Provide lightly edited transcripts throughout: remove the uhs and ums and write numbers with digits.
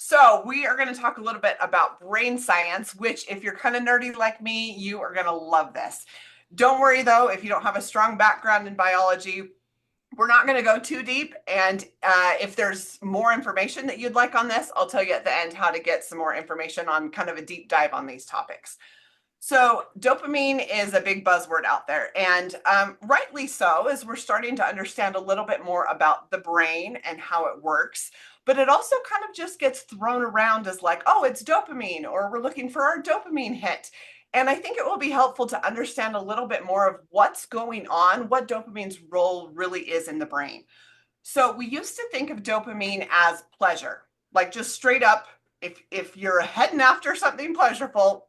So we are going to talk a little bit about brain science, which if you're kind of nerdy like me, you are going to love this. Don't worry though, if you don't have a strong background in biology, we're not going to go too deep. And if there's more information that you'd like on this, I'll tell you at the end how to get some more information on kind of a deep dive on these topics. So dopamine is a big buzzword out there, and rightly so, as we're starting to understand a little bit more about the brain and how it works. But it also kind of just gets thrown around as like, oh, it's dopamine, or we're looking for our dopamine hit. And I think it will be helpful to understand a little bit more of what's going on, what dopamine's role really is in the brain. So we used to think of dopamine as pleasure, like just straight up, if you're heading after something pleasurable,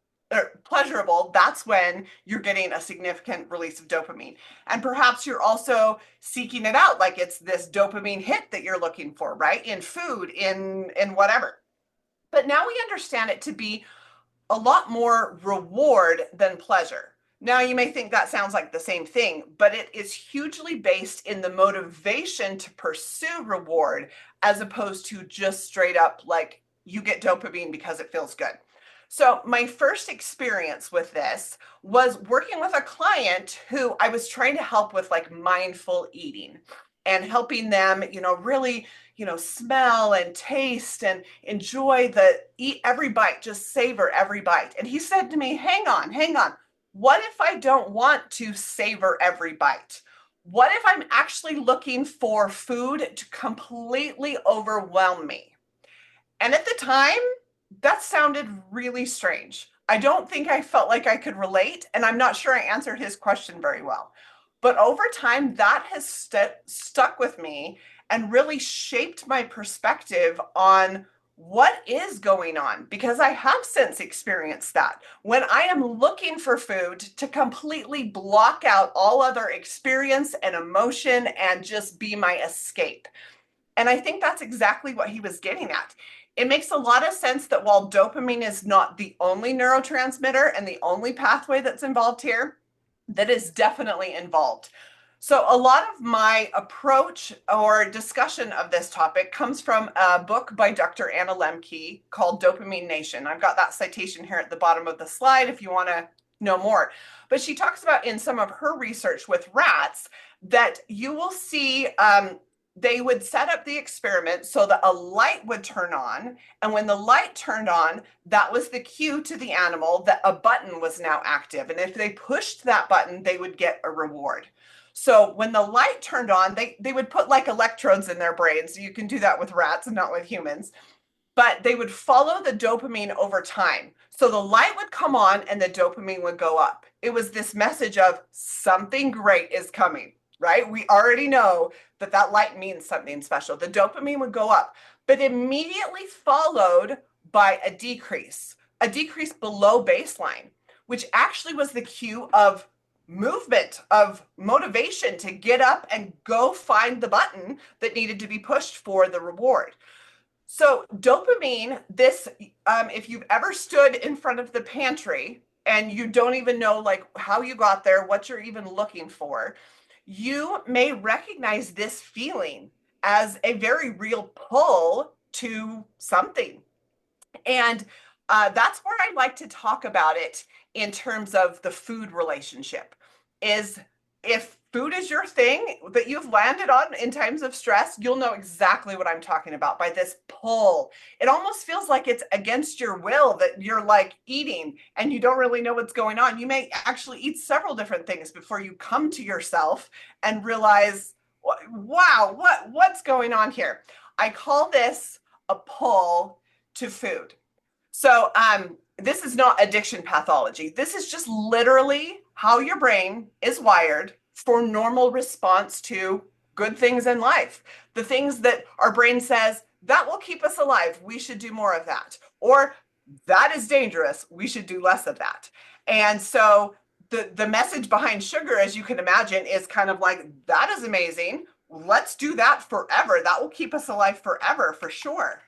that's when you're getting a significant release of dopamine. And perhaps you're also seeking it out, like it's this dopamine hit that you're looking for, right? In food, in whatever. But now we understand it to be a lot more reward than pleasure. Now, you may think that sounds like the same thing, but it is hugely based in the motivation to pursue reward as opposed to just straight up like you get dopamine because it feels good. So, my first experience with this was working with a client who I was trying to help with like mindful eating and helping them, really, smell and taste and enjoy eat every bite, just savor every bite. And he said to me, hang on, hang on. What if I don't want to savor every bite? What if I'm actually looking for food to completely overwhelm me? And at the time, that sounded really strange. I don't think I felt like I could relate, and I'm not sure I answered his question very well. But over time, that has stuck with me and really shaped my perspective on what is going on, because I have since experienced that. When I am looking for food to completely block out all other experience and emotion and just be my escape. And I think that's exactly what he was getting at. It makes a lot of sense that while dopamine is not the only neurotransmitter and the only pathway that's involved here, that is definitely involved. So, a lot of my approach or discussion of this topic comes from a book by Dr. Anna Lemke called Dopamine Nation. I've got that citation here at the bottom of the slide if you want to know more. But she talks about in some of her research with rats that you will see they would set up the experiment so that a light would turn on. And when the light turned on, that was the cue to the animal that a button was now active. And if they pushed that button, they would get a reward. So when the light turned on, they would put like electrodes in their brains. You can do that with rats and not with humans. But they would follow the dopamine over time. So the light would come on and the dopamine would go up. It was this message of something great is coming, right? We already know that light means something special. The dopamine would go up, but immediately followed by a decrease below baseline, which actually was the cue of movement, of motivation to get up and go find the button that needed to be pushed for the reward. So dopamine, if you've ever stood in front of the pantry and you don't even know like how you got there, what you're even looking for, you may recognize this feeling as a very real pull to something. And that's where I like to talk about it in terms of the food relationship. Is if food is your thing that you've landed on in times of stress, you'll know exactly what I'm talking about by this pull. It almost feels like it's against your will that you're like eating and you don't really know what's going on. You may actually eat several different things before you come to yourself and realize, wow, what's going on here? I call this a pull to food. So this is not addiction pathology. This is just literally how your brain is wired for normal response to good things in life. The things that our brain says, that will keep us alive. We should do more of that. Or that is dangerous. We should do less of that. And so the message behind sugar, as you can imagine, is kind of like, that is amazing. Let's do that forever. That will keep us alive forever, for sure.